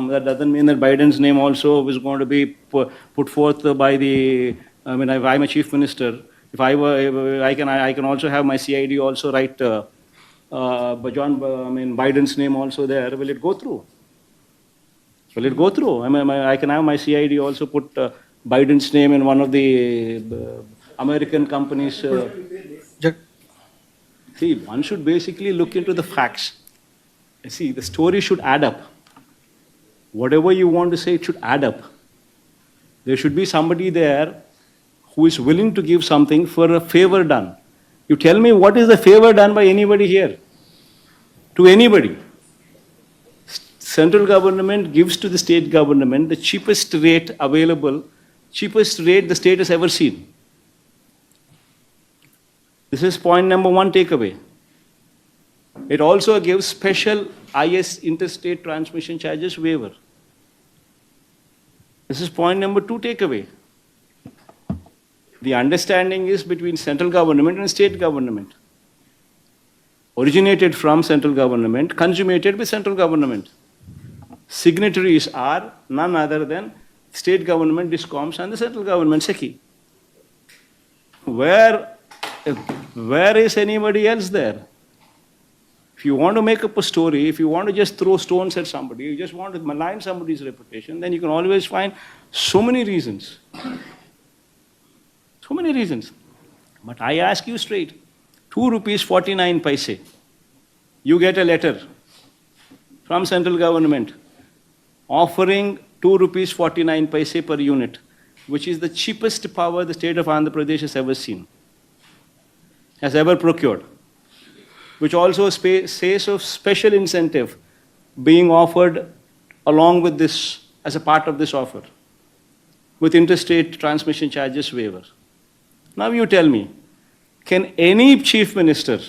That doesn't mean that Biden's name also is going to be put forth by the. I mean, if I'm a chief minister, if I were, I can also have my CID also write Biden's name also there. Will it go through? Will it go through? I can have my CID also put Biden's name in one of the American companies. See, one should basically look into the facts. See, the story should add up. Whatever you want to say, it should add up. There should be somebody there who is willing to give something for a favor done. You tell me, what is the favor done by anybody here? To anybody. Central government gives to the state government the cheapest rate available, cheapest rate the state has ever seen. This is point number one takeaway. It also gives special IS interstate transmission charges waiver. This is point number two takeaway. The understanding is between central government and state government. Originated from central government, consummated with central government. Signatories are none other than state government, DISCOMs, and the central government, SECI. Where is anybody else there? If you want to make up a story, if you want to just throw stones at somebody, you just want to malign somebody's reputation, then you can always find so many reasons. So many reasons. But I ask you straight, 2 rupees 49 paise. You get a letter from central government offering 2 rupees 49 paise per unit, which is the cheapest power the state of Andhra Pradesh has ever seen, has ever procured, which also says of special incentive being offered along with this, as a part of this offer, with interstate transmission charges waiver. Now you tell me, can any chief minister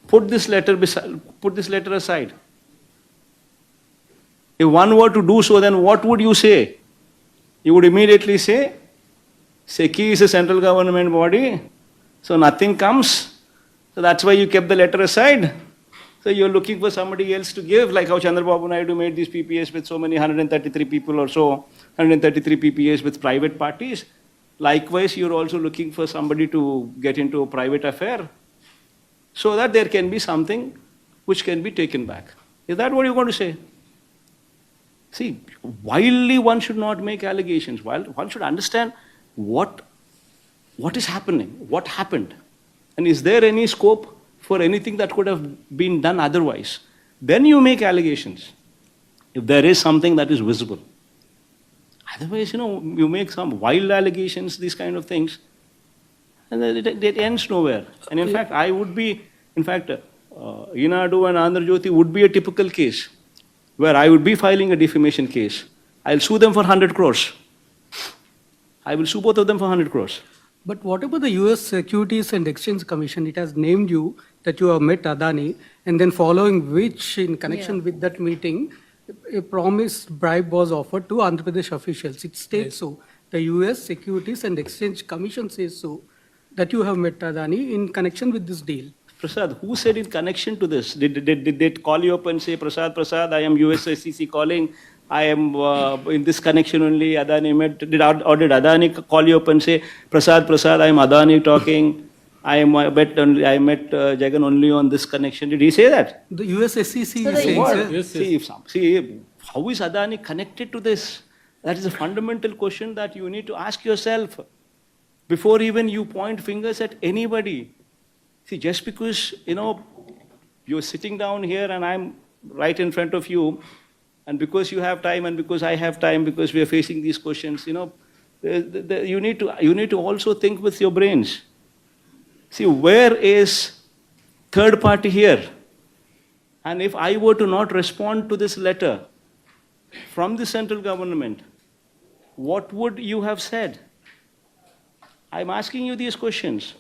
put this letter aside? If one were to do so, then what would you say? You would immediately say, SECI is a central government body, so nothing comes. So that's why you kept the letter aside. So you're looking for somebody else to give, like how Chandrababu Naidu made these PPAs with so many 133 people or so, 133 PPAs with private parties. Likewise, you're also looking for somebody to get into a private affair so that there can be something which can be taken back. Is that what you're going to say? See, wildly one should not make allegations. One should understand what is happening, what happened. And is there any scope for anything that could have been done otherwise? Then you make allegations, if there is something that is visible. Otherwise, you make some wild allegations, these kind of things, and then it ends nowhere. And in fact, Inadu and Andhra Jyoti would be a typical case where I would be filing a defamation case. I'll sue them for 100 crores. I will sue both of them for 100 crores. But what about the US Securities and Exchange Commission? It has named you that you have met Adani, and then following which, in connection with that meeting, a promised bribe was offered to Andhra Pradesh officials. It states so. The US Securities and Exchange Commission says so, that you have met Adani in connection with this deal. Prasad, who said in connection to this? Did they call you up and say, Prasad, I am USSCC calling, I am in this connection only, Adani met, did Adani call you up and say, Prasad, I am Adani talking, I met Jagan only on this connection. Did he say that? The USSCC is saying, yes. See, how is Adani connected to this? That is a fundamental question that you need to ask yourself before even you point fingers at anybody. See, just because, you're sitting down here and I'm right in front of you, and because you have time and because I have time, because we are facing these questions, you need to also think with your brains. See, where is third party here? And if I were to not respond to this letter from the central government, what would you have said? I'm asking you these questions.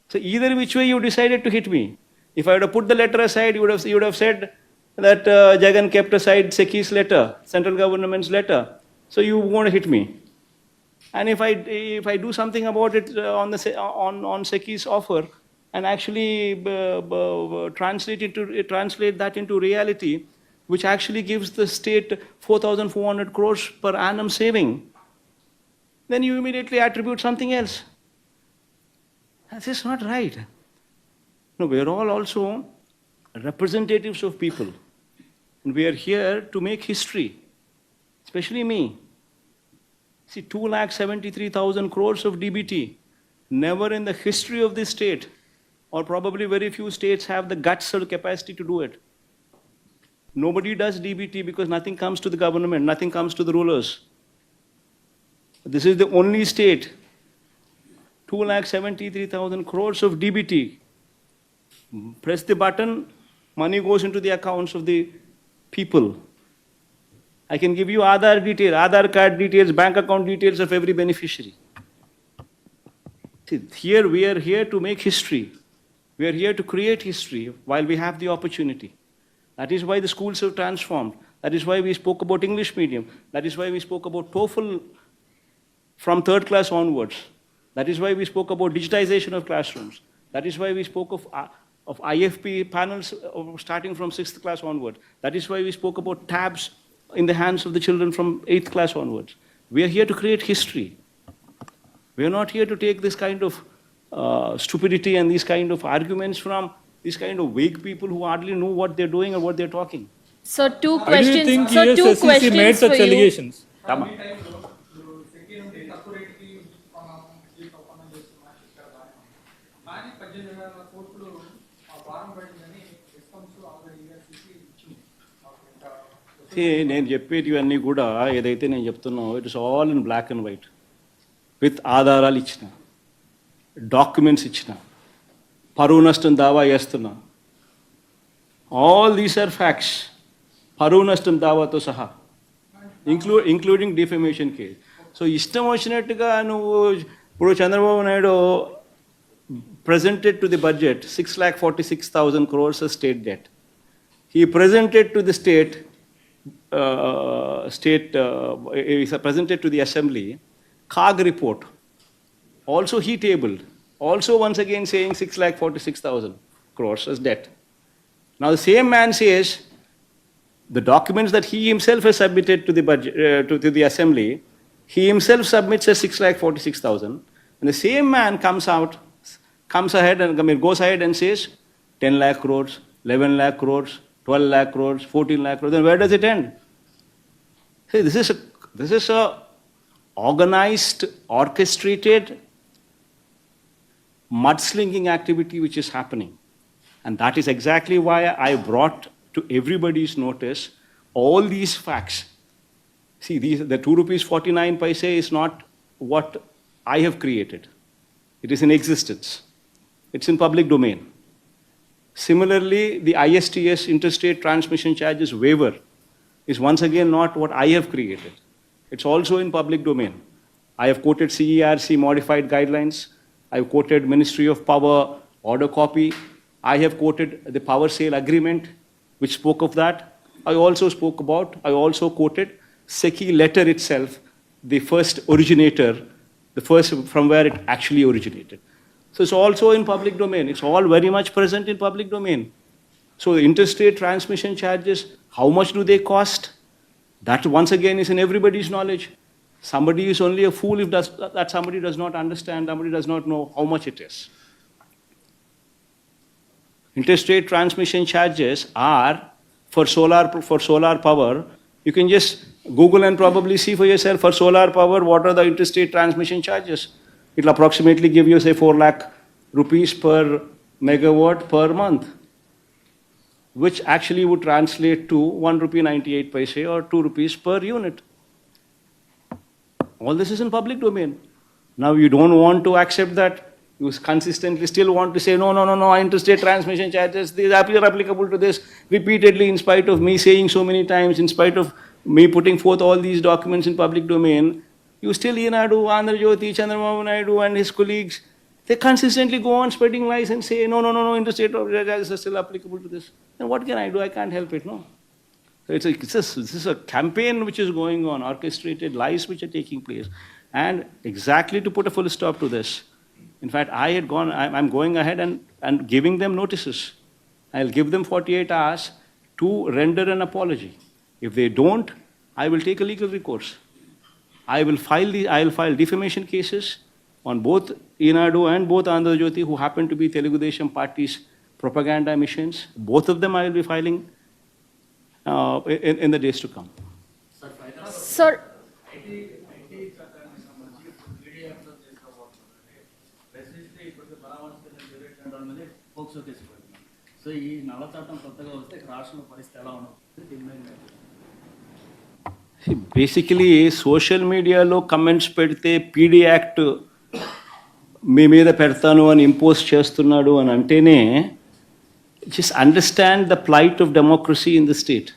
So either which way you decided to hit me. If I would have put the letter aside, you would have said that Jagan kept aside SECI's letter, central government's letter. So you won't hit me. And if I do something about it on SECI's offer and actually translate that into reality, which actually gives the state 4,400 crores per annum saving, then you immediately attribute something else. That's just not right. No, we are all also representatives of people. And we are here to make history, especially me. See, 2,73,000 crores of DBT. Never in the history of this state, or probably very few states have the guts or capacity to do it. Nobody does DBT because nothing comes to the government, nothing comes to the rulers. This is the only state. 2,73,000 crores of DBT. Press the button, money goes into the accounts of the people. I can give you Aadhaar card details, bank account details of every beneficiary. See, here we are here to make history. We are here to create history while we have the opportunity. That is why the schools have transformed. That is why we spoke about English medium. That is why we spoke about TOEFL from third class onwards. That is why we spoke about digitization of classrooms. That is why we spoke of IFP panels starting from 6th class onward. That is why we spoke about tabs in the hands of the children from 8th class onwards. We are here to create history. We are not here to take this kind of stupidity and these kind of arguments from these kind of vague people who hardly know what they're doing or what they're talking. So two Why do you think questions. So two ESSCC made questions such for you. allegations? Tama. నేను చెప్పేది ఇవన్నీ కూడా ఏదైతే నేను చెప్తున్నానో it is all in black and white with ఆధారాలు ఇచ్చిన documents ఇచ్చిన పరువు నష్టం దావా చేస్తున్నా ఆల్ దీస్ ఆర్ ఫ్యాక్ట్స్ పరువు నష్టం దావాతో సహా ఇంక్లూడింగ్ డిఫెమేషన్ కేస్ సో ఇష్టం వచ్చినట్టుగా నువ్వు ఇప్పుడు Chandrababu Naidu presented to the budget 6,46,000 crores of state debt. He presented to the presented to the assembly CAG report. Also he tabled. Also once again saying 6,46,000 crores as debt. Now the same man says the documents that he himself has submitted to the budget to the assembly, he himself submits as 6,46,000, and the same man comes ahead and goes ahead and says 10 lakh crores, 11 lakh crores, 12 lakh crores, 14 lakh crores. Then where does it end? See, this is a organized, orchestrated mudslinging activity which is happening. And that is exactly why I brought to everybody's notice all these facts. See, the 2 rupees 49 paise is not what I have created. It is in existence. It's in public domain. Similarly, the ISTS interstate transmission charges waiver is once again not what I have created. It's also in public domain. I have quoted CERC modified guidelines. I have quoted Ministry of Power order copy. I have quoted the power sale agreement which spoke of that. I also quoted SECI letter itself, the first originator, the first from where it actually originated. So it's also in public domain. It's all very much present in public domain. So the interstate transmission charges, how much do they cost? That once again is in everybody's knowledge. Somebody is only a fool if that somebody does not understand, somebody does not know how much it is. Interstate transmission charges are for solar power. You can just Google and probably see for yourself for solar power what are the interstate transmission charges. It will approximately give you say 4 lakh rupees per megawatt per month, which actually would translate to 1 rupee 98 paise or 2 rupees per unit. All this is in public domain. Now you don't want to accept that. You consistently still want to say, no, interstate transmission charges, these are applicable to this repeatedly in spite of me saying so many times, in spite of me putting forth all these documents in public domain. You still, Yenadu, Andhra Jyoti, Chandrababu Naidu and his colleagues, they consistently go on spreading lies and say, no, interstate charges are still applicable to this. Then what can I do? I can't help it, no. So this is a campaign which is going on, orchestrated lies which are taking place. And exactly to put a full stop to this, in fact, I'm going ahead and giving them notices. I'll give them 48 hours to render an apology. If they don't, I will take a legal recourse. I will file defamation cases on both Inadu and both Andhra Jyoti, who happen to be Telugu Desam Party's propaganda missions. Both of them I will be filing in the days to come. Sir, so ఈ నల్ల చట్టం కొత్తగా వస్తే రాష్ట్రంలో పరిస్థితి ఎలా ఉంటుంది? Basically social మీడియాలో కమెంట్స్ పెడితే పీడీ యాక్ట్ మీ మీద పెడతాను అని ఇంపోజ్ చేస్తున్నాడు అని అంటేనే just understand the plight of democracy in the state.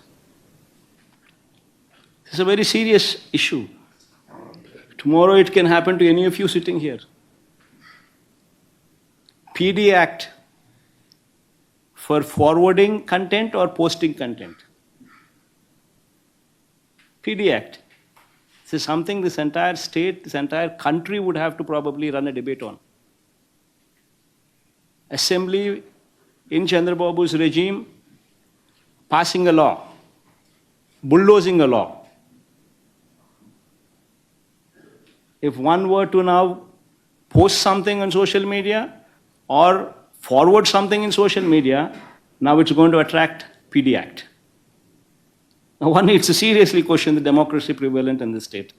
It's a very serious issue. Tomorrow it can happen to any of you sitting here. PD act for forwarding content or posting content. PD Act. This is something this entire state, this entire country would have to probably run a debate on. Assembly in Chandrababu's regime passing a law, bulldozing a law. If one were to now post something on social media or forward something in social media, now it's going to attract PD Act. Now one needs to seriously question the democracy prevalent in the state.